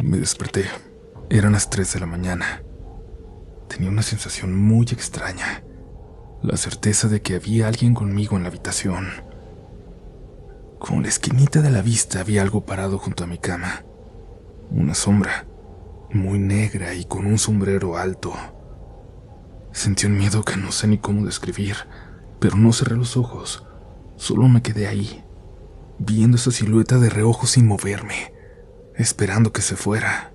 Me desperté. Eran las 3 de la mañana. Tenía una sensación muy extraña. La certeza de que había alguien conmigo en la habitación. Con la esquinita de la vista había algo parado junto a mi cama. Una sombra, muy negra y con un sombrero alto. Sentí un miedo que no sé ni cómo describir, pero no cerré los ojos. Solo me quedé ahí, viendo esa silueta de reojo sin moverme, esperando que se fuera.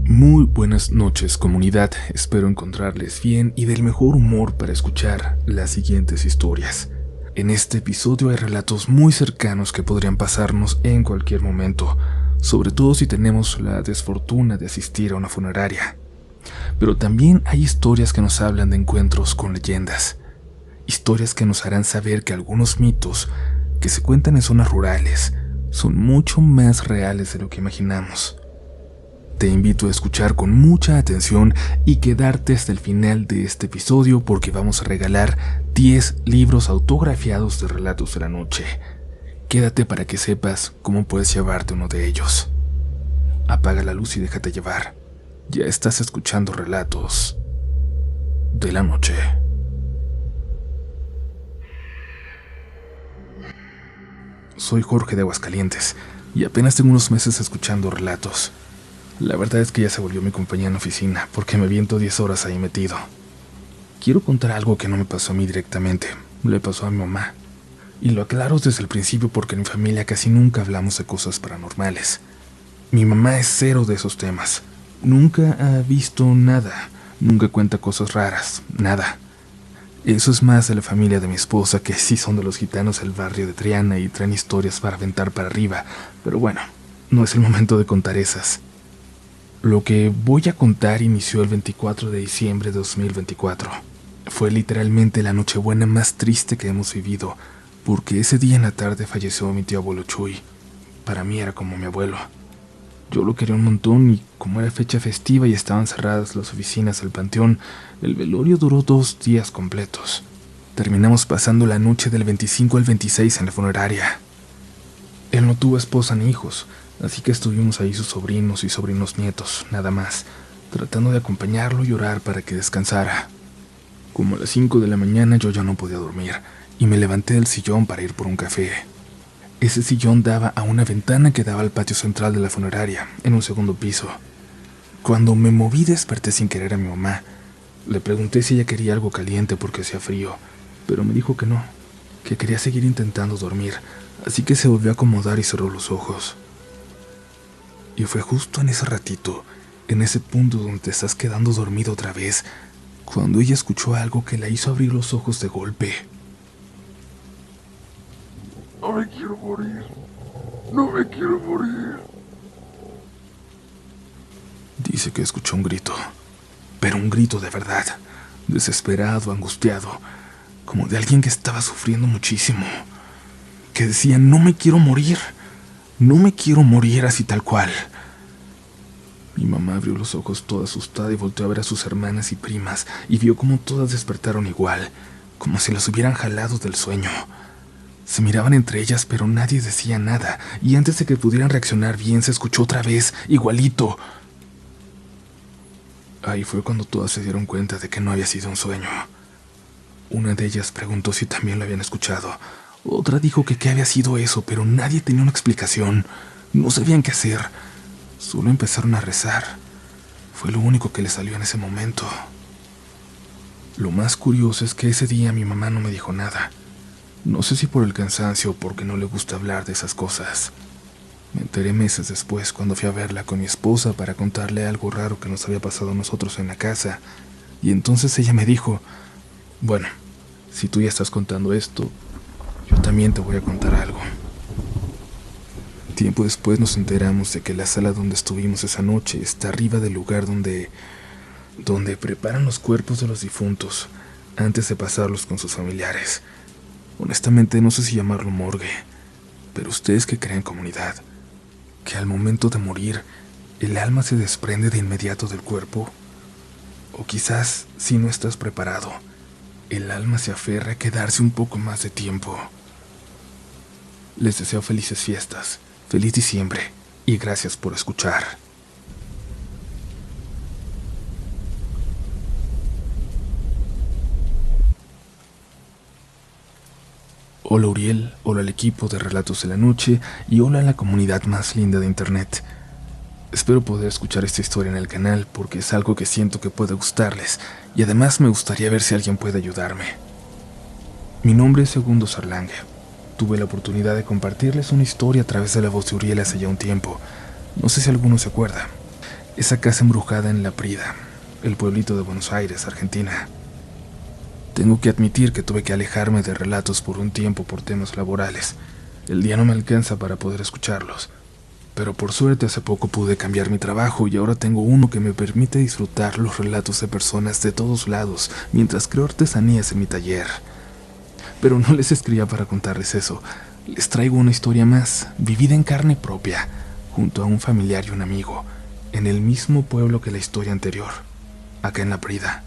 Muy buenas noches, comunidad. Espero encontrarles bien y del mejor humor para escuchar las siguientes historias. En este episodio hay relatos muy cercanos que podrían pasarnos en cualquier momento, sobre todo si tenemos la desfortuna de asistir a una funeraria. Pero también hay historias que nos hablan de encuentros con leyendas, historias que nos harán saber que algunos mitos que se cuentan en zonas rurales son mucho más reales de lo que imaginamos. Te invito a escuchar con mucha atención y quedarte hasta el final de este episodio porque vamos a regalar 10 libros autografiados de relatos de la noche. Quédate para que sepas cómo puedes llevarte uno de ellos. Apaga la luz y déjate llevar. Ya estás escuchando relatos de la noche. Soy Jorge de Aguascalientes y apenas tengo unos meses escuchando relatos. La verdad es que ya se volvió mi compañía en la oficina, porque me viento 10 horas ahí metido. Quiero contar algo que no me pasó a mí directamente, le pasó a mi mamá. Y lo aclaro desde el principio porque en mi familia casi nunca hablamos de cosas paranormales. Mi mamá es cero de esos temas. Nunca ha visto nada, nunca cuenta cosas raras, nada. Eso es más de la familia de mi esposa, que sí son de los gitanos del barrio de Triana y traen historias para aventar para arriba. Pero bueno, no es el momento de contar esas. Lo que voy a contar inició el 24 de diciembre de 2024. Fue literalmente la nochebuena más triste que hemos vivido, porque ese día en la tarde falleció mi tío abuelo Chuy. Para mí era como mi abuelo. Yo lo quería un montón y como era fecha festiva y estaban cerradas las oficinas del panteón, el velorio duró 2 días completos. Terminamos pasando la noche del 25 al 26 en la funeraria. Él no tuvo esposa ni hijos, así que estuvimos ahí sus sobrinos y sobrinos nietos, nada más, tratando de acompañarlo y orar para que descansara. Como a las 5 de la mañana yo ya no podía dormir, y me levanté del sillón para ir por un café. Ese sillón daba a una ventana que daba al patio central de la funeraria, en un segundo piso. Cuando me moví desperté sin querer a mi mamá. Le pregunté si ella quería algo caliente porque hacía frío, pero me dijo que no, que quería seguir intentando dormir, así que se volvió a acomodar y cerró los ojos. Y fue justo en ese ratito, en ese punto donde te estás quedando dormido otra vez, cuando ella escuchó algo que la hizo abrir los ojos de golpe. No me quiero morir. No me quiero morir. Dice que escuchó un grito, pero un grito de verdad, desesperado, angustiado, como de alguien que estaba sufriendo muchísimo, que decía: no me quiero morir. No me quiero morir, así tal cual. Mi mamá abrió los ojos toda asustada y volteó a ver a sus hermanas y primas y vio cómo todas despertaron igual, como si las hubieran jalado del sueño. Se miraban entre ellas, pero nadie decía nada, y antes de que pudieran reaccionar bien se escuchó otra vez, igualito. Ahí fue cuando todas se dieron cuenta de que no había sido un sueño. Una de ellas preguntó si también lo habían escuchado. Otra dijo que qué había sido eso, pero nadie tenía una explicación. No sabían qué hacer. Solo empezaron a rezar. Fue lo único que les salió en ese momento. Lo más curioso es que ese día mi mamá no me dijo nada. No sé si por el cansancio o porque no le gusta hablar de esas cosas. Me enteré meses después cuando fui a verla con mi esposa para contarle algo raro que nos había pasado a nosotros en la casa. Y entonces ella me dijo: bueno, si tú ya estás contando esto, yo también te voy a contar algo. Tiempo después nos enteramos de que la sala donde estuvimos esa noche está arriba del lugar donde preparan los cuerpos de los difuntos antes de pasarlos con sus familiares. Honestamente no sé si llamarlo morgue, pero ustedes que crean, comunidad, que al momento de morir ¿El alma se desprende de inmediato del cuerpo? O quizás, si no estás preparado, el alma se aferra a quedarse un poco más de tiempo. Les deseo felices fiestas, feliz diciembre y gracias por escuchar. Hola Uriel, hola al equipo de Relatos de la Noche y hola a la comunidad más linda de internet. Espero poder escuchar esta historia en el canal porque es algo que siento que puede gustarles y además me gustaría ver si alguien puede ayudarme. Mi nombre es Segundo Sarlangue. Tuve la oportunidad de compartirles una historia a través de la voz de Uriel hace ya un tiempo. No sé si alguno se acuerda. Esa casa embrujada en La Prida, el pueblito de Buenos Aires, Argentina. Tengo que admitir que tuve que alejarme de relatos por un tiempo por temas laborales. El día no me alcanza para poder escucharlos. Pero por suerte hace poco pude cambiar mi trabajo y ahora tengo uno que me permite disfrutar los relatos de personas de todos lados mientras creo artesanías en mi taller. Pero no les escribía para contarles eso. Les traigo una historia más, vivida en carne propia, junto a un familiar y un amigo, en el mismo pueblo que la historia anterior, acá en La Prida.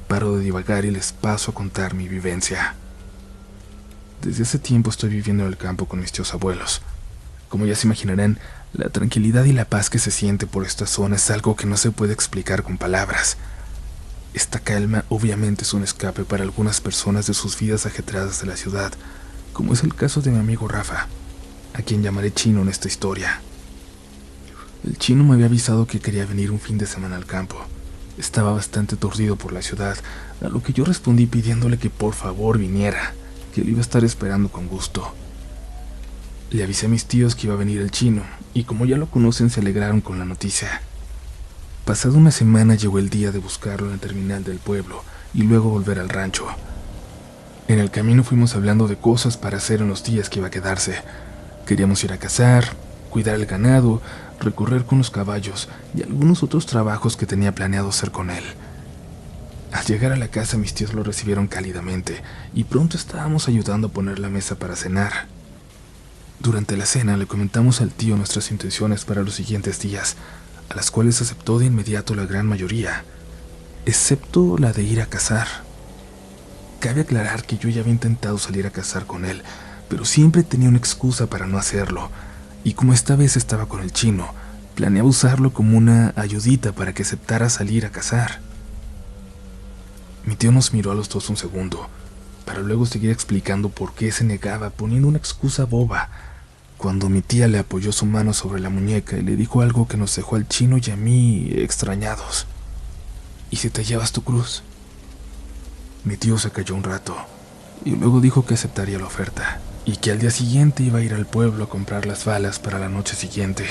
Paro de divagar y les paso a contar mi vivencia. Desde hace tiempo estoy viviendo en el campo con mis tíos abuelos. Como ya se imaginarán, la tranquilidad y la paz que se siente por esta zona es algo que no se puede explicar con palabras. Esta calma obviamente es un escape para algunas personas de sus vidas ajetreadas de la ciudad, como es el caso de mi amigo Rafa, a quien llamaré Chino en esta historia. El Chino me había avisado que quería venir un fin de semana al campo. Estaba bastante aturdido por la ciudad, a lo que yo respondí pidiéndole que por favor viniera, que lo iba a estar esperando con gusto. Le avisé a mis tíos que iba a venir el Chino, y como ya lo conocen se alegraron con la noticia. Pasada una semana llegó el día de buscarlo en la terminal del pueblo, y luego volver al rancho. En el camino fuimos hablando de cosas para hacer en los días que iba a quedarse. Queríamos ir a cazar, cuidar el ganado, recorrer con los caballos y algunos otros trabajos que tenía planeado hacer con él. Al llegar a la casa mis tíos lo recibieron cálidamente y pronto estábamos ayudando a poner la mesa para cenar. Durante la cena le comentamos al tío nuestras intenciones para los siguientes días, a las cuales aceptó de inmediato la gran mayoría, excepto la de ir a cazar. Cabe aclarar que yo ya había intentado salir a cazar con él, pero siempre tenía una excusa para no hacerlo, y como esta vez estaba con el Chino, planeaba usarlo como una ayudita para que aceptara salir a cazar. Mi tío nos miró a los dos un segundo, para luego seguir explicando por qué se negaba poniendo una excusa boba, cuando mi tía le apoyó su mano sobre la muñeca y le dijo algo que nos dejó al Chino y a mí extrañados. ¿Y si te llevas tu cruz? Mi tío se calló un rato, y luego dijo que aceptaría la oferta, y que al día siguiente iba a ir al pueblo a comprar las balas para la noche siguiente.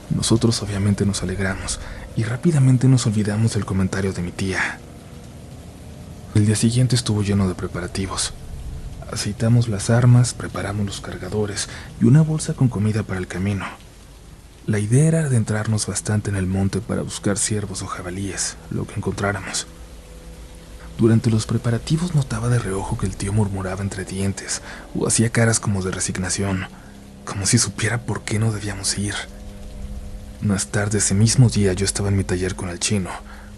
Nosotros obviamente nos alegramos, y rápidamente nos olvidamos del comentario de mi tía. El día siguiente estuvo lleno de preparativos. Aceitamos las armas, preparamos los cargadores y una bolsa con comida para el camino. La idea era adentrarnos bastante en el monte para buscar ciervos o jabalíes, lo que encontráramos. Durante los preparativos notaba de reojo que el tío murmuraba entre dientes o hacía caras como de resignación, como si supiera por qué no debíamos ir. Más tarde ese mismo día yo estaba en mi taller con el Chino,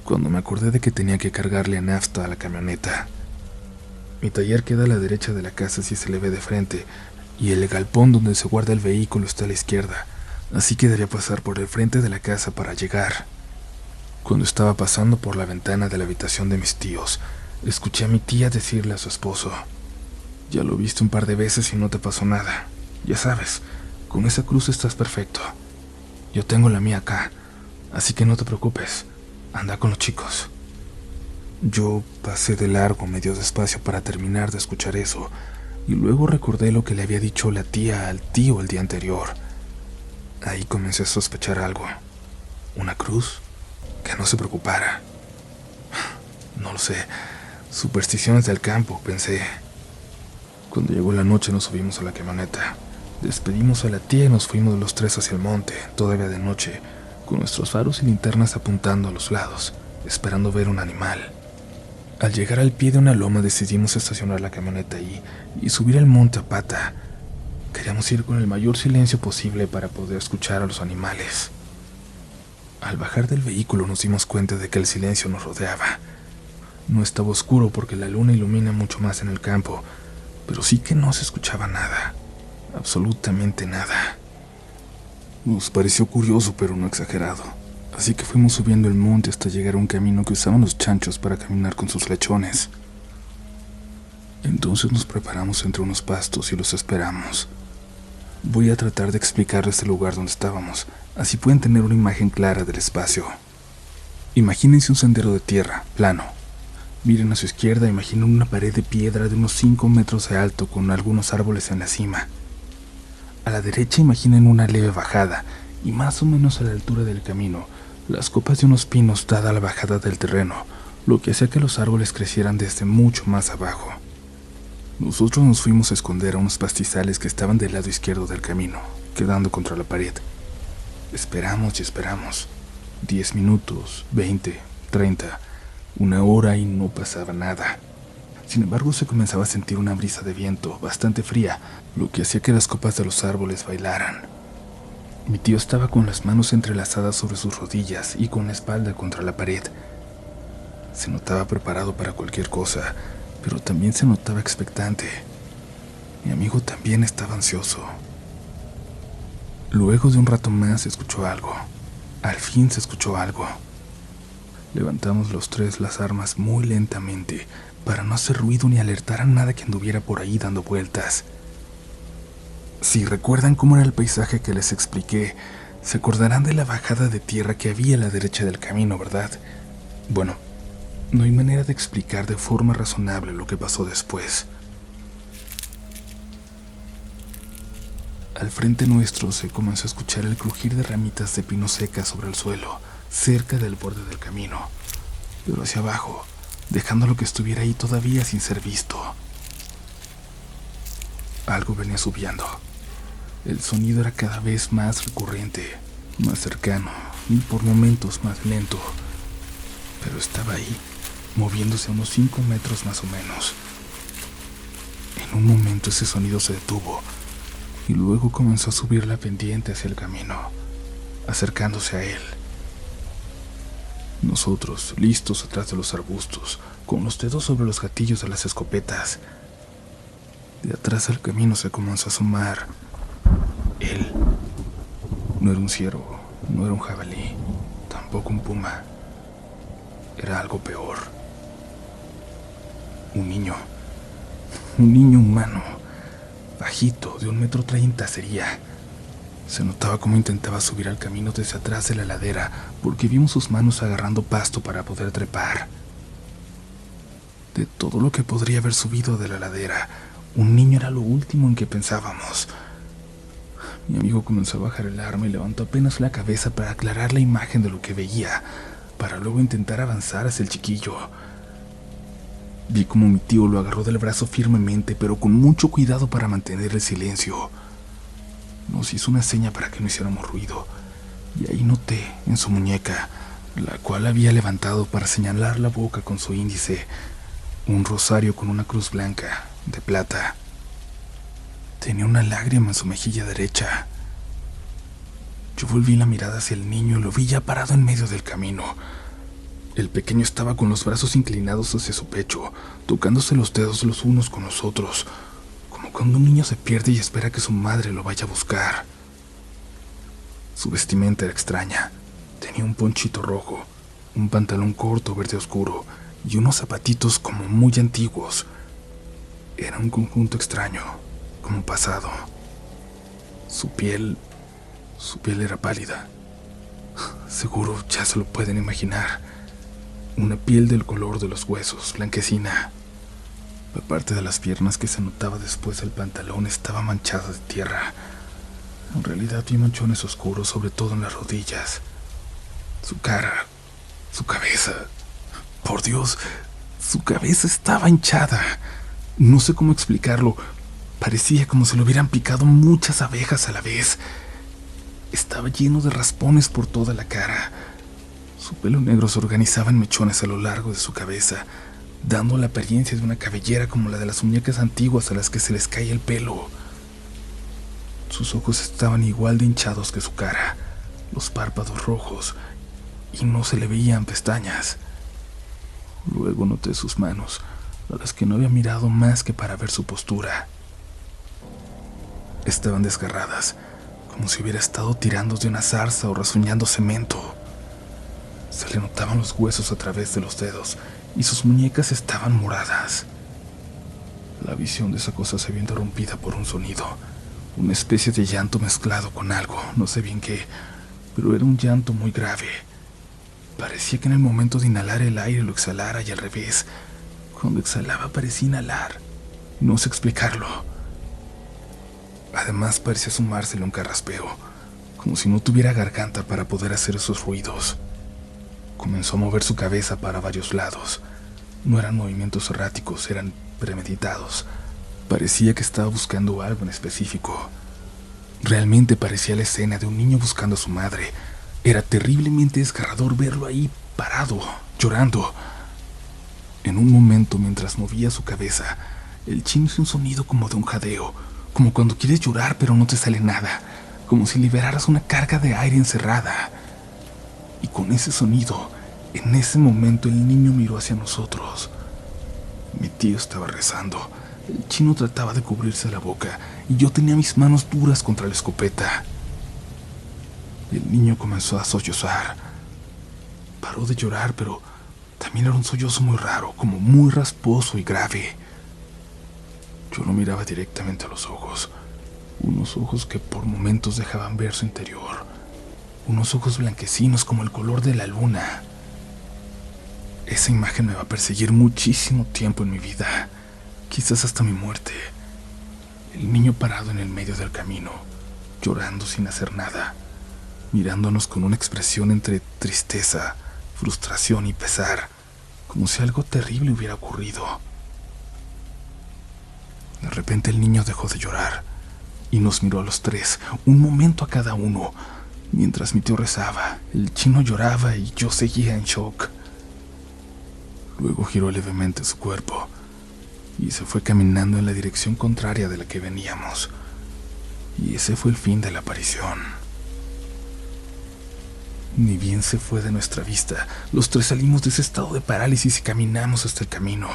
cuando me acordé de que tenía que cargarle a nafta a la camioneta. Mi taller queda a la derecha de la casa si se le ve de frente, y el galpón donde se guarda el vehículo está a la izquierda, así que debía pasar por el frente de la casa para llegar. Cuando estaba pasando por la ventana de la habitación de mis tíos, escuché a mi tía decirle a su esposo: «Ya lo viste un par de veces y no te pasó nada. Ya sabes, con esa cruz estás perfecto. Yo tengo la mía acá, así que no te preocupes. Anda con los chicos». Yo pasé de largo medio despacio para terminar de escuchar eso, y luego recordé lo que le había dicho la tía al tío el día anterior. Ahí comencé a sospechar algo. ¿Una cruz? Que no se preocupara. No lo sé. Supersticiones del campo, pensé. Cuando llegó la noche nos subimos a la camioneta. Despedimos a la tía y nos fuimos los tres hacia el monte, todavía de noche, con nuestros faros y linternas apuntando a los lados, esperando ver un animal. Al llegar al pie de una loma decidimos estacionar la camioneta ahí y subir al monte a pata. Queríamos ir con el mayor silencio posible para poder escuchar a los animales. Al bajar del vehículo nos dimos cuenta de que el silencio nos rodeaba. No estaba oscuro porque la luna ilumina mucho más en el campo, pero sí que no se escuchaba nada, absolutamente nada. Nos pareció curioso, pero no exagerado, así que fuimos subiendo el monte hasta llegar a un camino que usaban los chanchos para caminar con sus lechones. Entonces nos preparamos entre unos pastos y los esperamos. Voy a tratar de explicarles el lugar donde estábamos, así pueden tener una imagen clara del espacio. Imagínense un sendero de tierra, plano. Miren a su izquierda, imaginen una pared de piedra de unos 5 metros de alto con algunos árboles en la cima. A la derecha imaginen una leve bajada, y más o menos a la altura del camino, las copas de unos pinos dada la bajada del terreno, lo que hacía que los árboles crecieran desde mucho más abajo. Nosotros nos fuimos a esconder a unos pastizales que estaban del lado izquierdo del camino, quedando contra la pared. Esperamos y esperamos. 10 minutos, 20, 30, 1 hora y no pasaba nada. Sin embargo, se comenzaba a sentir una brisa de viento bastante fría, lo que hacía que las copas de los árboles bailaran. Mi tío estaba con las manos entrelazadas sobre sus rodillas y con la espalda contra la pared. Se notaba preparado para cualquier cosa, pero también se notaba expectante. Mi amigo también estaba ansioso. Luego de un rato más se escuchó algo. Al fin se escuchó algo. Levantamos los tres las armas muy lentamente para no hacer ruido ni alertar a nada que anduviera por ahí dando vueltas. Si recuerdan cómo era el paisaje que les expliqué, se acordarán de la bajada de tierra que había a la derecha del camino, ¿verdad? Bueno, no hay manera de explicar de forma razonable lo que pasó después. Al frente nuestro se comenzó a escuchar el crujir de ramitas de pino secas sobre el suelo, cerca del borde del camino, pero hacia abajo, dejando lo que estuviera ahí todavía sin ser visto. Algo venía subiendo. El sonido era cada vez más recurrente, más cercano y por momentos más lento, pero estaba ahí, moviéndose a unos 5 metros más o menos. En un momento ese sonido se detuvo y luego comenzó a subir la pendiente hacia el camino, acercándose a él. Nosotros, listos atrás de los arbustos, con los dedos sobre los gatillos de las escopetas. De atrás del camino se comenzó a asomar él. No era un ciervo, no era un jabalí, tampoco un puma. Era algo peor. Un niño humano, bajito, de 1,30 m sería. Se notaba cómo intentaba subir al camino desde atrás de la ladera, porque vimos sus manos agarrando pasto para poder trepar. De todo lo que podría haber subido de la ladera, un niño era lo último en que pensábamos. Mi amigo comenzó a bajar el arma y levantó apenas la cabeza para aclarar la imagen de lo que veía, para luego intentar avanzar hacia el chiquillo. Vi como mi tío lo agarró del brazo firmemente, pero con mucho cuidado para mantener el silencio. Nos hizo una seña para que no hiciéramos ruido, y ahí noté en su muñeca, la cual había levantado para señalar la boca con su índice, un rosario con una cruz blanca, de plata. Tenía una lágrima en su mejilla derecha. Yo volví la mirada hacia el niño y lo vi ya parado en medio del camino. El pequeño estaba con los brazos inclinados hacia su pecho, tocándose los dedos los unos con los otros, como cuando un niño se pierde y espera que su madre lo vaya a buscar. Su vestimenta era extraña. Tenía un ponchito rojo, un pantalón corto verde oscuro y unos zapatitos como muy antiguos. Era un conjunto extraño, como pasado. Su piel era pálida. Seguro ya se lo pueden imaginar. Una piel del color de los huesos, blanquecina. La parte de las piernas que se notaba después del pantalón estaba manchada de tierra. En realidad vi manchones oscuros, sobre todo en las rodillas. Su cara, su cabeza. Por Dios, su cabeza estaba hinchada. No sé cómo explicarlo. Parecía como si lo hubieran picado muchas abejas a la vez. Estaba lleno de raspones por toda la cara. Su pelo negro se organizaba en mechones a lo largo de su cabeza, dando la apariencia de una cabellera como la de las muñecas antiguas a las que se les cae el pelo. Sus ojos estaban igual de hinchados que su cara, los párpados rojos y no se le veían pestañas. Luego noté sus manos, a las que no había mirado más que para ver su postura. Estaban desgarradas, como si hubiera estado tirando de una zarza o rasguñando cemento. Se le notaban los huesos a través de los dedos y sus muñecas estaban moradas. La visión de esa cosa se vio interrumpida por un sonido, una especie de llanto mezclado con algo, no sé bien qué, pero era un llanto muy grave. Parecía que en el momento de inhalar el aire lo exhalara y al revés. Cuando exhalaba parecía inhalar. No sé explicarlo. Además parecía sumárselo un carraspeo, como si no tuviera garganta para poder hacer esos ruidos. Comenzó a mover su cabeza para varios lados. No eran movimientos erráticos, eran premeditados. Parecía que estaba buscando algo en específico. Realmente parecía la escena de un niño buscando a su madre. Era terriblemente desgarrador verlo ahí, parado, llorando. En un momento, mientras movía su cabeza, el chino hizo un sonido como de un jadeo, como cuando quieres llorar pero no te sale nada, como si liberaras una carga de aire encerrada. Y con ese sonido, en ese momento el niño miró hacia nosotros. Mi tío estaba rezando, el chino trataba de cubrirse la boca y yo tenía mis manos duras contra la escopeta. El niño comenzó a sollozar. Paró de llorar, pero también era un sollozo muy raro, como muy rasposo y grave. Yo lo miraba directamente a los ojos, unos ojos que por momentos dejaban ver su interior, unos ojos blanquecinos como el color de la luna. Esa imagen me va a perseguir muchísimo tiempo en mi vida, quizás hasta mi muerte. El niño parado en el medio del camino, llorando sin hacer nada, mirándonos con una expresión entre tristeza, frustración y pesar, como si algo terrible hubiera ocurrido. De repente el niño dejó de llorar y nos miró a los tres, un momento a cada uno. Mientras mi tío rezaba, el chino lloraba y yo seguía en shock. Luego giró levemente su cuerpo y se fue caminando en la dirección contraria de la que veníamos. Y ese fue el fin de la aparición. Ni bien se fue de nuestra vista, los tres salimos de ese estado de parálisis y caminamos hasta el camino.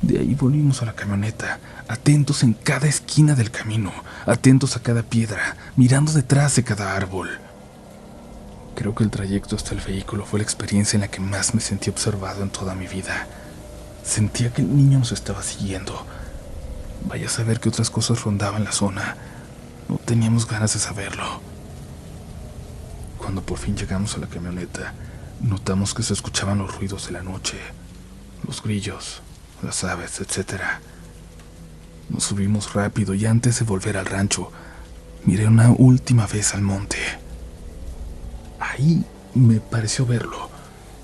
De ahí volvimos a la camioneta, atentos en cada esquina del camino, atentos a cada piedra, mirando detrás de cada árbol. Creo que el trayecto hasta el vehículo fue la experiencia en la que más me sentí observado en toda mi vida. Sentía que el niño nos estaba siguiendo. Vaya a saber qué otras cosas rondaban la zona. No teníamos ganas de saberlo. Cuando por fin llegamos a la camioneta, notamos que se escuchaban los ruidos de la noche, los grillos, las aves, etc. Nos subimos rápido y antes de volver al rancho, miré una última vez al monte. Ahí me pareció verlo,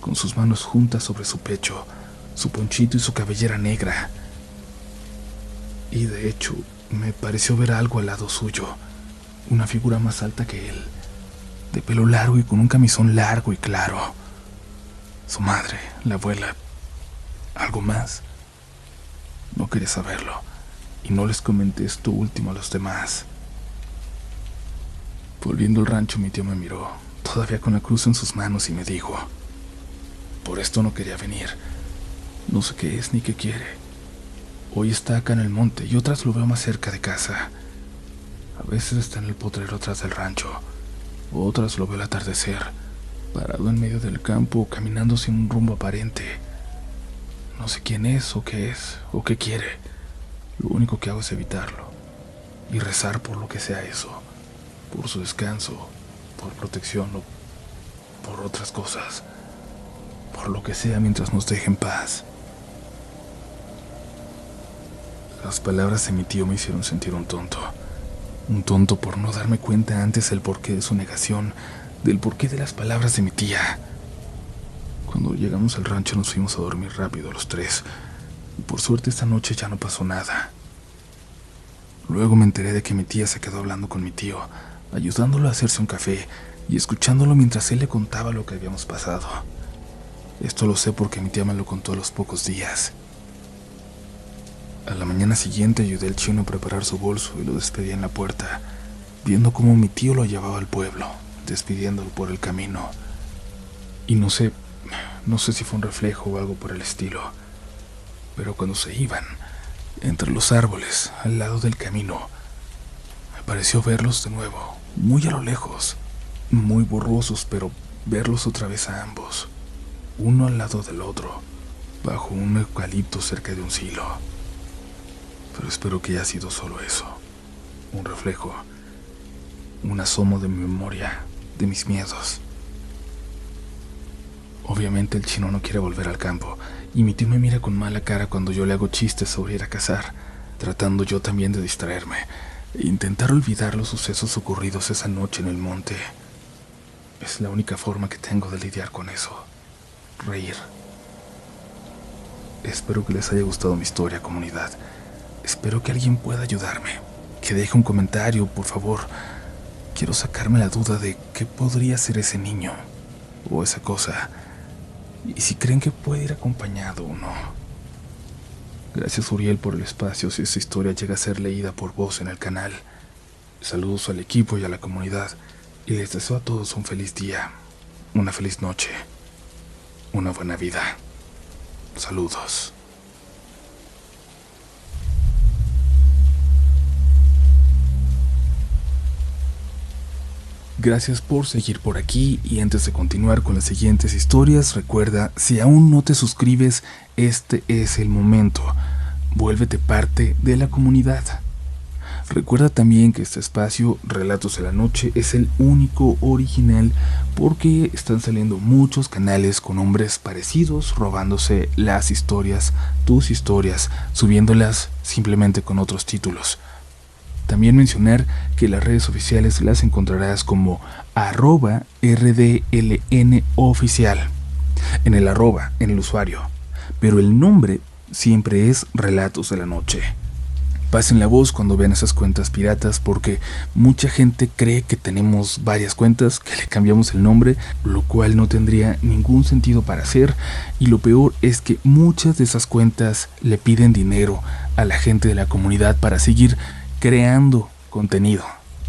con sus manos juntas sobre su pecho, su ponchito y su cabellera negra. Y de hecho, me pareció ver algo al lado suyo, una figura más alta que él, de pelo largo y con un camisón largo y claro. Su madre, la abuela, ¿algo más? No quería saberlo, y no les comenté esto último a los demás. Volviendo al rancho, mi tío me miró, todavía con la cruz en sus manos, y me dijo: por esto no quería venir. No sé qué es ni qué quiere. Hoy está acá en el monte y otras lo veo más cerca de casa. A veces está en el potrero atrás del rancho. Otras lo veo al atardecer, parado en medio del campo, caminando sin un rumbo aparente. No sé quién es o qué quiere. Lo único que hago es evitarlo y rezar por lo que sea eso, por su descanso, por protección o por otras cosas, por lo que sea mientras nos deje en paz. Las palabras de mi tío me hicieron sentir un tonto por no darme cuenta antes del porqué de su negación, del porqué de las palabras de mi tía. Cuando llegamos al rancho nos fuimos a dormir rápido los tres, y por suerte esta noche ya no pasó nada. Luego me enteré de que mi tía se quedó hablando con mi tío, ayudándolo a hacerse un café y escuchándolo mientras él le contaba lo que habíamos pasado. Esto lo sé porque mi tía me lo contó a los pocos días. A la mañana siguiente ayudé al chino a preparar su bolso y lo despedí en la puerta, viendo cómo mi tío lo llevaba al pueblo, despidiéndolo por el camino. Y no sé si fue un reflejo o algo por el estilo, pero cuando se iban, entre los árboles, al lado del camino, me pareció verlos de nuevo, muy a lo lejos, muy borrosos, pero verlos otra vez a ambos, uno al lado del otro, bajo un eucalipto cerca de un silo. Pero espero que haya sido solo eso, un reflejo, un asomo de mi memoria, de mis miedos. Obviamente el chino no quiere volver al campo, y mi tío me mira con mala cara cuando yo le hago chistes sobre ir a cazar, tratando yo también de distraerme e intentar olvidar los sucesos ocurridos esa noche en el monte. Es la única forma que tengo de lidiar con eso, reír. Espero que les haya gustado mi historia, comunidad. Espero que alguien pueda ayudarme, que deje un comentario, por favor. Quiero sacarme la duda de qué podría ser ese niño o esa cosa, y si creen que puede ir acompañado o no. Gracias, Uriel, por el espacio si esta historia llega a ser leída por vos en el canal. Saludos al equipo y a la comunidad, y les deseo a todos un feliz día, una feliz noche, una buena vida. Saludos. Gracias por seguir por aquí, y antes de continuar con las siguientes historias, recuerda, si aún no te suscribes, este es el momento. Vuélvete parte de la comunidad. Recuerda también que este espacio, Relatos de la Noche, es el único original porque están saliendo muchos canales con nombres parecidos, robándose las historias, tus historias, subiéndolas simplemente con otros títulos. También mencionar que las redes oficiales las encontrarás como @RDLNoficial, en el arroba, en el usuario, pero el nombre siempre es Relatos de la Noche. Pasen la voz cuando vean esas cuentas piratas, porque mucha gente cree que tenemos varias cuentas, que le cambiamos el nombre, lo cual no tendría ningún sentido para hacer, y lo peor es que muchas de esas cuentas le piden dinero a la gente de la comunidad para seguir creando contenido.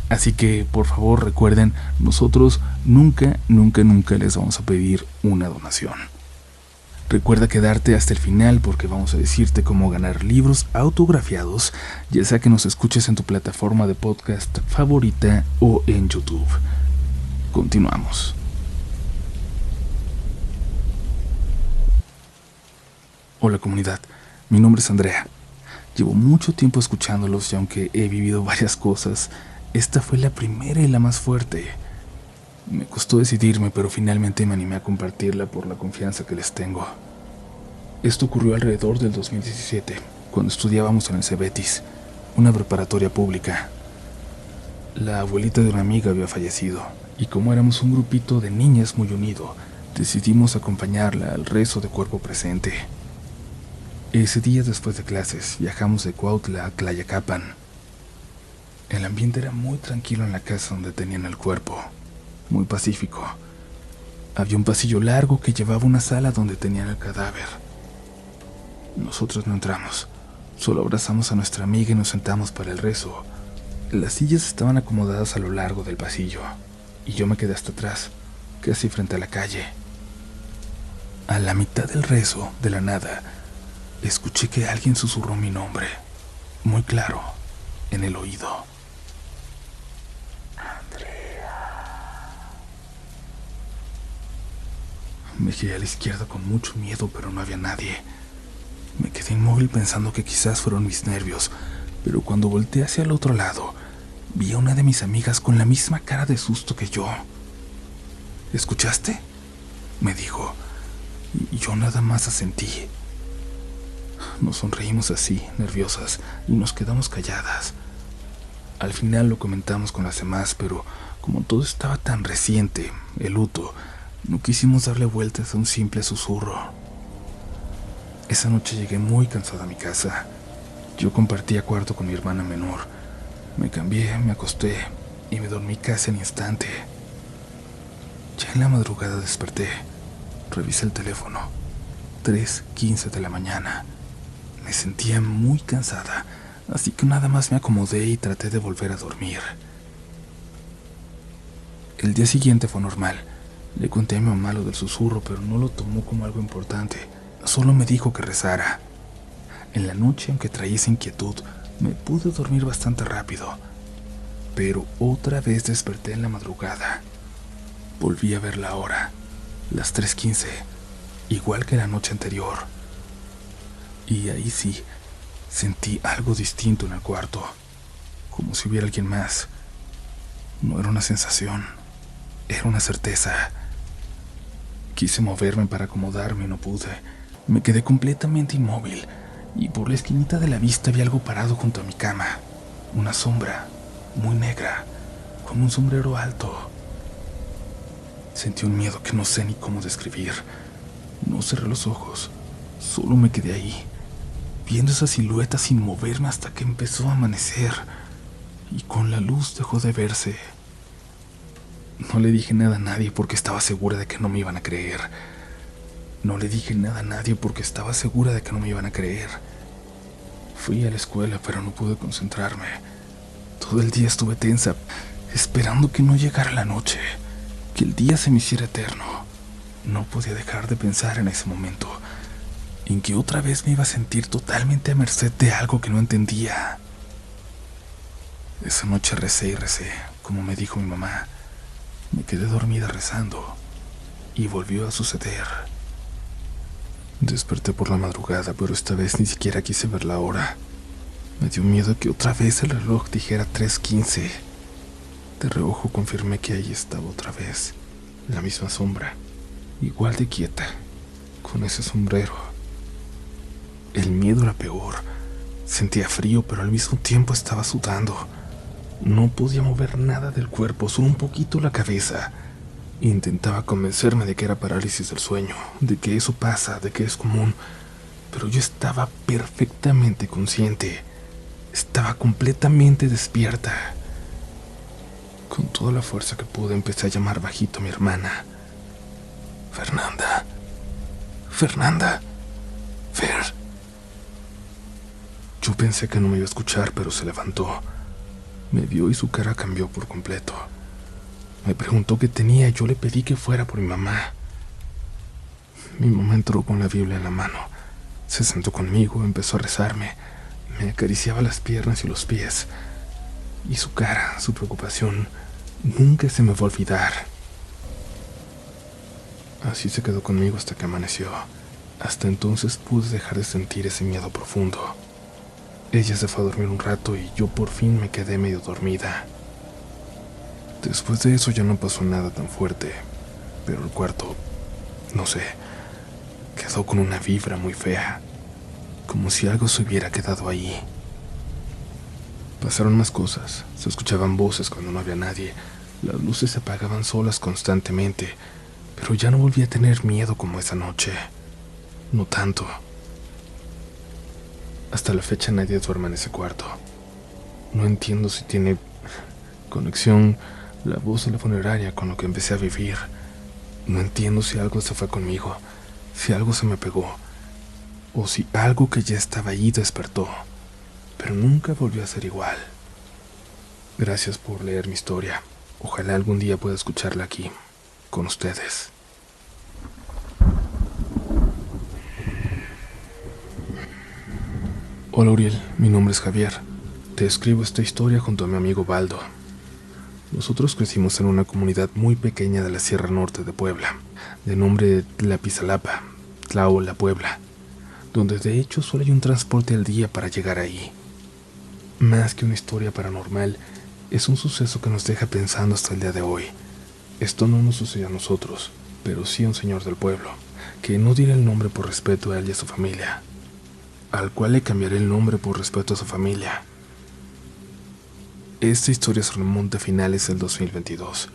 Así que por favor recuerden, nosotros nunca les vamos a pedir una donación. Recuerda quedarte hasta el final porque vamos a decirte cómo ganar libros autografiados, ya sea que nos escuches en tu plataforma de podcast favorita o en YouTube. Continuamos. Hola, comunidad, mi nombre es Andrea. Llevo mucho tiempo escuchándolos y aunque he vivido varias cosas, esta fue la primera y la más fuerte. Me costó decidirme, pero finalmente me animé a compartirla por la confianza que les tengo. Esto ocurrió alrededor del 2017, cuando estudiábamos en el Cebetis, una preparatoria pública. La abuelita de una amiga había fallecido, y como éramos un grupito de niñas muy unido, decidimos acompañarla al rezo de cuerpo presente. Ese día, después de clases, viajamos de Cuautla a Tlayacapan. El ambiente era muy tranquilo en la casa donde tenían el cuerpo, muy pacífico. Había un pasillo largo que llevaba a una sala donde tenían el cadáver. Nosotros no entramos, solo abrazamos a nuestra amiga y nos sentamos para el rezo. Las sillas estaban acomodadas a lo largo del pasillo, y yo me quedé hasta atrás, casi frente a la calle. A la mitad del rezo, de la nada, escuché que alguien susurró mi nombre, muy claro, en el oído. Me giré a la izquierda con mucho miedo, pero no había nadie. Me quedé inmóvil pensando que quizás fueron mis nervios, pero cuando volteé hacia el otro lado, vi a una de mis amigas con la misma cara de susto que yo. ¿Escuchaste?, me dijo, y yo nada más asentí. Nos sonreímos así, nerviosas, y nos quedamos calladas. Al final lo comentamos con las demás, pero como todo estaba tan reciente, el luto, no quisimos darle vueltas a un simple susurro. Esa noche llegué muy cansada a mi casa. Yo compartía cuarto con mi hermana menor. Me cambié, me acosté y me dormí casi al instante. Ya en la madrugada desperté. Revisé el teléfono. 3:15 de la mañana. Me sentía muy cansada, así que nada más me acomodé y traté de volver a dormir. El día siguiente fue normal. Le conté a mi mamá lo del susurro, pero no lo tomó como algo importante. Solo me dijo que rezara. En la noche, aunque traía esa inquietud, me pude dormir bastante rápido. Pero otra vez desperté en la madrugada. Volví a ver la hora, las 3:15, igual que la noche anterior. Y ahí sí, sentí algo distinto en el cuarto, como si hubiera alguien más. No era una sensación, era una certeza. Quise moverme para acomodarme y no pude. Me quedé completamente inmóvil y por la esquinita de la vista vi algo parado junto a mi cama. Una sombra, muy negra, con un sombrero alto. Sentí un miedo que no sé ni cómo describir. No cerré los ojos, solo me quedé ahí, viendo esa silueta sin moverme hasta que empezó a amanecer y con la luz dejó de verse. No le dije nada a nadie porque estaba segura de que no me iban a creer. No le dije nada a nadie porque estaba segura de que no me iban a creer. Fui a la escuela, pero no pude concentrarme. Todo el día estuve tensa, esperando que no llegara la noche, que el día se me hiciera eterno. No podía dejar de pensar en ese momento, en que otra vez me iba a sentir totalmente a merced de algo que no entendía. Esa noche recé y recé, como me dijo mi mamá. Me quedé dormida rezando, y volvió a suceder. Desperté por la madrugada, pero esta vez ni siquiera quise ver la hora. Me dio miedo que otra vez el reloj dijera 3:15. De reojo confirmé que ahí estaba otra vez, la misma sombra, igual de quieta, con ese sombrero. El miedo era peor. Sentía frío, pero al mismo tiempo estaba sudando. No podía mover nada del cuerpo, solo un poquito la cabeza. Intentaba convencerme de que era parálisis del sueño, de que eso pasa, de que es común, pero yo estaba perfectamente consciente. Estaba completamente despierta. Con toda la fuerza que pude empecé a llamar bajito a mi hermana. Fernanda. Fernanda. Fer. Yo pensé que no me iba a escuchar, pero se levantó. Me vio y su cara cambió por completo. Me preguntó qué tenía y yo le pedí que fuera por mi mamá. Mi mamá entró con la Biblia en la mano. Se sentó conmigo, empezó a rezarme. Me acariciaba las piernas y los pies. Y su cara, su preocupación, nunca se me va a olvidar. Así se quedó conmigo hasta que amaneció. Hasta entonces pude dejar de sentir ese miedo profundo. Ella se fue a dormir un rato y yo por fin me quedé medio dormida. Después de eso ya no pasó nada tan fuerte, pero el cuarto, no sé, quedó con una vibra muy fea, como si algo se hubiera quedado ahí. Pasaron más cosas, se escuchaban voces cuando no había nadie, las luces se apagaban solas constantemente, pero ya no volví a tener miedo como esa noche, no tanto. Hasta la fecha nadie duerme en ese cuarto. No entiendo si tiene conexión la voz de la funeraria con lo que empecé a vivir. No entiendo si algo se fue conmigo, si algo se me pegó, o si algo que ya estaba ahí despertó, pero nunca volvió a ser igual. Gracias por leer mi historia. Ojalá algún día pueda escucharla aquí, con ustedes. Hola Uriel, mi nombre es Javier. Te escribo esta historia junto a mi amigo Baldo. Nosotros crecimos en una comunidad muy pequeña de la Sierra Norte de Puebla, de nombre Tlapizalapa, Tlaola, Puebla, donde de hecho solo hay un transporte al día para llegar ahí. Más que una historia paranormal, es un suceso que nos deja pensando hasta el día de hoy. Esto no nos sucedió a nosotros, pero sí a un señor del pueblo, que no diré el nombre por respeto a él y a su familia, al cual le cambiaré el nombre por respeto a su familia. Esta historia se remonta a finales del 2022,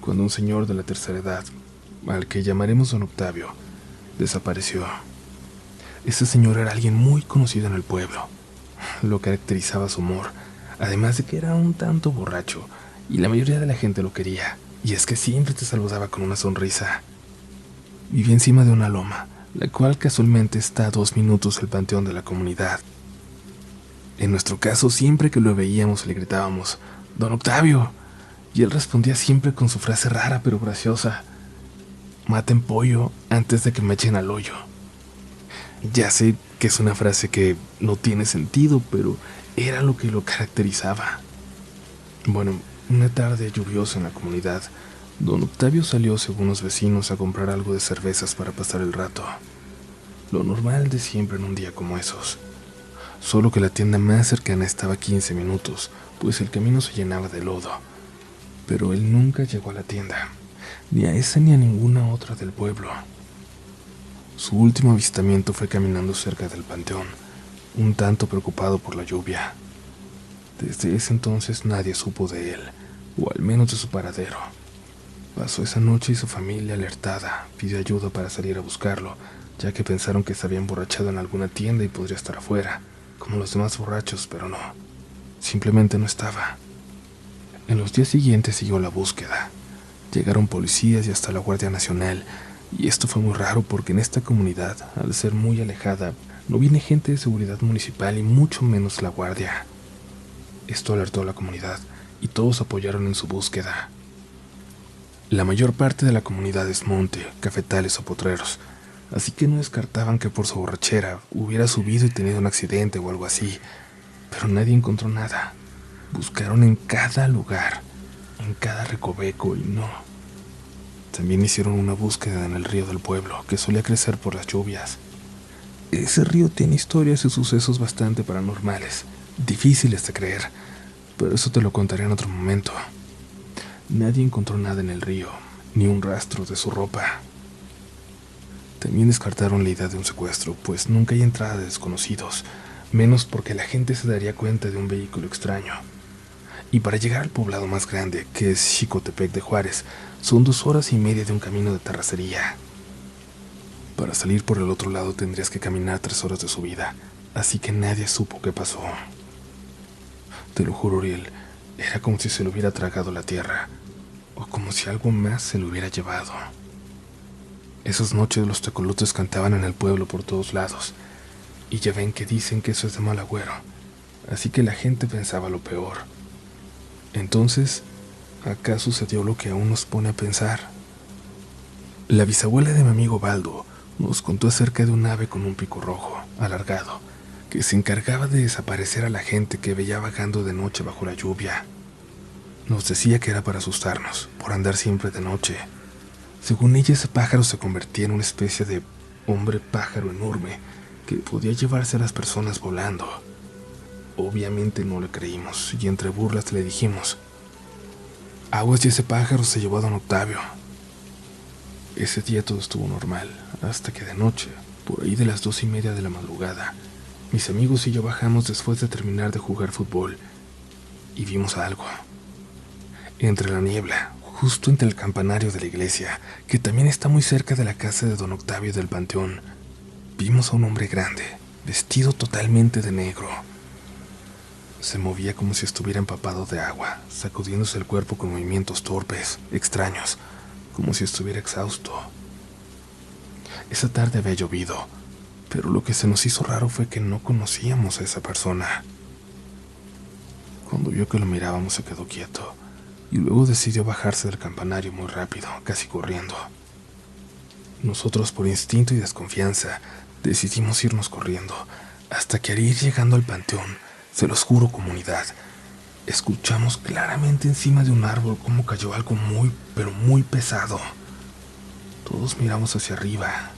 cuando un señor de la tercera edad, al que llamaremos Don Octavio, desapareció. Ese señor era alguien muy conocido en el pueblo. Lo caracterizaba su humor, además de que era un tanto borracho, y la mayoría de la gente lo quería, y es que siempre te saludaba con una sonrisa. Vivía encima de una loma, la cual casualmente está a 2 minutos del panteón de la comunidad. En nuestro caso, siempre que lo veíamos le gritábamos, «¡Don Octavio!», y él respondía siempre con su frase rara pero graciosa, maten pollo antes de que me echen al hoyo. Ya sé que es una frase que no tiene sentido, pero era lo que lo caracterizaba. Bueno, una tarde lluviosa en la comunidad, don Octavio salió según los vecinos a comprar algo de cervezas para pasar el rato. Lo normal de siempre en un día como esos. Solo que la tienda más cercana estaba a 15 minutos, pues el camino se llenaba de lodo. Pero él nunca llegó a la tienda, ni a esa ni a ninguna otra del pueblo. Su último avistamiento fue caminando cerca del panteón, un tanto preocupado por la lluvia. Desde ese entonces nadie supo de él, o al menos de su paradero. Pasó esa noche y su familia, alertada, pidió ayuda para salir a buscarlo, ya que pensaron que se había emborrachado en alguna tienda y podría estar afuera, como los demás borrachos, pero no. Simplemente no estaba. En los días siguientes siguió la búsqueda. Llegaron policías y hasta la Guardia Nacional, y esto fue muy raro porque en esta comunidad, al ser muy alejada, no viene gente de seguridad municipal y mucho menos la guardia. Esto alertó a la comunidad y todos apoyaron en su búsqueda. La mayor parte de la comunidad es monte, cafetales o potreros, así que no descartaban que por su borrachera hubiera subido y tenido un accidente o algo así, pero nadie encontró nada. Buscaron en cada lugar, en cada recoveco y no. También hicieron una búsqueda en el río del pueblo, que solía crecer por las lluvias. Ese río tiene historias y sucesos bastante paranormales, difíciles de creer, pero eso te lo contaré en otro momento. Nadie encontró nada en el río, ni un rastro de su ropa. También descartaron la idea de un secuestro, pues nunca hay entrada de desconocidos, menos porque la gente se daría cuenta de un vehículo extraño. Y para llegar al poblado más grande, que es Xicotepec de Juárez, son 2 horas y media de un camino de terracería. Para salir por el otro lado tendrías que caminar 3 horas de subida, así que nadie supo qué pasó. Te lo juro, Uriel, era como si se lo hubiera tragado la tierra, o como si algo más se lo hubiera llevado. Esas noches los tecolotes cantaban en el pueblo por todos lados, y ya ven que dicen que eso es de mal agüero, así que la gente pensaba lo peor. Entonces, acá sucedió lo que aún nos pone a pensar. La bisabuela de mi amigo Baldo nos contó acerca de un ave con un pico rojo, alargado, que se encargaba de desaparecer a la gente que veía vagando de noche bajo la lluvia. Nos decía que era para asustarnos, por andar siempre de noche. Según ella, ese pájaro se convertía en una especie de hombre pájaro enorme que podía llevarse a las personas volando. Obviamente no le creímos y entre burlas le dijimos: aguas, y ese pájaro se llevó a don Octavio. Ese día todo estuvo normal, hasta que de noche, por ahí de las 2:30 de la madrugada, mis amigos y yo bajamos después de terminar de jugar fútbol y vimos algo. Entre la niebla, justo entre el campanario de la iglesia, que también está muy cerca de la casa de don Octavio del panteón, vimos a un hombre grande, vestido totalmente de negro. Se movía como si estuviera empapado de agua, sacudiéndose el cuerpo con movimientos torpes, extraños, como si estuviera exhausto. Esa tarde había llovido, pero lo que se nos hizo raro fue que no conocíamos a esa persona. Cuando vio que lo mirábamos se quedó quieto, y luego decidió bajarse del campanario muy rápido, casi corriendo. Nosotros, por instinto y desconfianza, decidimos irnos corriendo, hasta que al ir llegando al panteón, se los juro, comunidad, escuchamos claramente encima de un árbol cómo cayó algo muy, pero muy pesado. Todos miramos hacia arriba,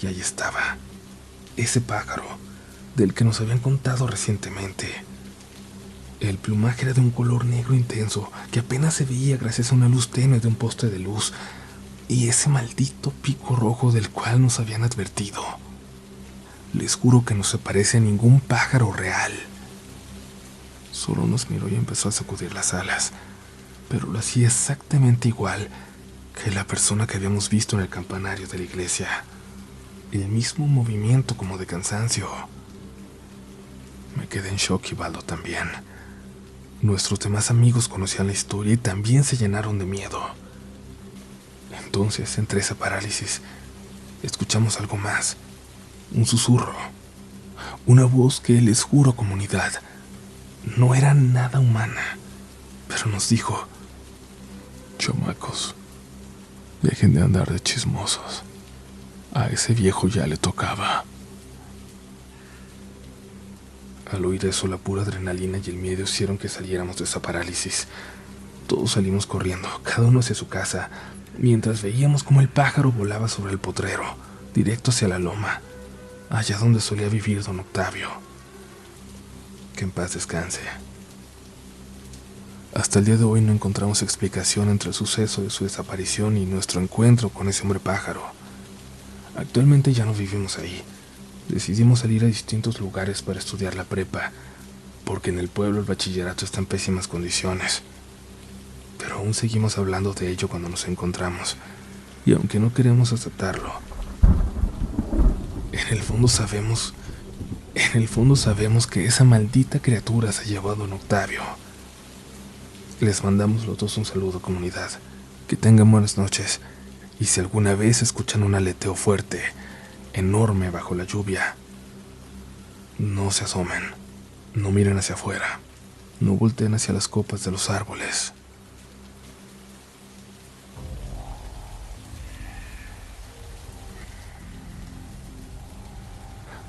y ahí estaba, ese pájaro, del que nos habían contado recientemente. El plumaje era de un color negro intenso, que apenas se veía gracias a una luz tenue de un poste de luz, y ese maldito pico rojo del cual nos habían advertido. Les juro que no se parece a ningún pájaro real. Solo nos miró y empezó a sacudir las alas, pero lo hacía exactamente igual que la persona que habíamos visto en el campanario de la iglesia. El mismo movimiento como de cansancio. Me quedé en shock y Baldo también. Nuestros demás amigos conocían la historia y también se llenaron de miedo. Entonces, entre esa parálisis, escuchamos algo más. Un susurro. Una voz que, les juro, comunidad, no era nada humana, pero nos dijo: chamacos, Dejen de andar de chismosos. A ese viejo ya le tocaba. Al oír eso, la pura adrenalina y el miedo hicieron que saliéramos de esa parálisis. Todos salimos corriendo, cada uno hacia su casa, mientras veíamos cómo el pájaro volaba sobre el potrero, directo hacia la loma, allá donde solía vivir don Octavio. Que en paz descanse. Hasta el día de hoy no encontramos explicación entre el suceso de su desaparición y nuestro encuentro con ese hombre pájaro. Actualmente ya no vivimos ahí. Decidimos salir a distintos lugares para estudiar la prepa, porque en el pueblo el bachillerato está en pésimas condiciones. Pero aún seguimos hablando de ello cuando nos encontramos, y aunque no queremos aceptarlo, en el fondo sabemos que esa maldita criatura se llevó a don Octavio. Les mandamos los dos un saludo, comunidad. Que tengan buenas noches, y si alguna vez escuchan un aleteo fuerte, enorme bajo la lluvia, no se asomen, no miren hacia afuera, no volteen hacia las copas de los árboles.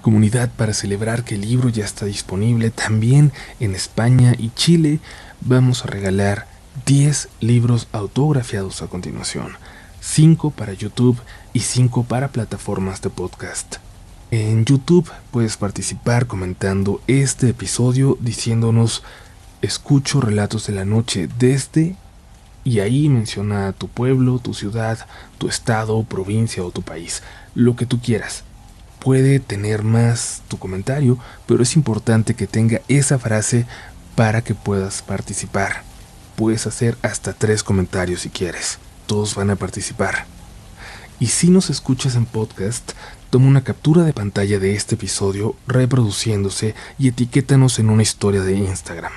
Comunidad, para celebrar que el libro ya está disponible también en España y Chile, vamos a regalar 10 libros autografiados a continuación, 5 para YouTube y 5 para plataformas de podcast. En YouTube puedes participar comentando este episodio diciéndonos: escucho Relatos de la Noche desde, y ahí menciona tu pueblo, tu ciudad, tu estado, provincia o tu país, lo que tú quieras. Puede tener más tu comentario, pero es importante que tenga esa frase para que puedas participar. Puedes hacer hasta 3 comentarios si quieres. Todos van a participar. Y si nos escuchas en podcast, toma una captura de pantalla de este episodio reproduciéndose y etiquétanos en una historia de Instagram.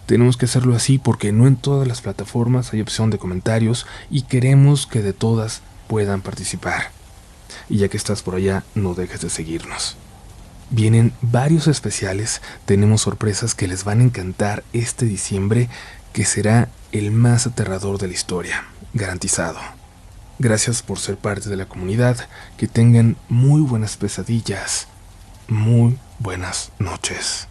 Tenemos que hacerlo así porque no en todas las plataformas hay opción de comentarios y queremos que de todas puedan participar. Y ya que estás por allá, no dejes de seguirnos. Vienen varios especiales, tenemos sorpresas que les van a encantar este diciembre, que será el más aterrador de la historia, garantizado. Gracias por ser parte de la comunidad, que tengan muy buenas pesadillas, muy buenas noches.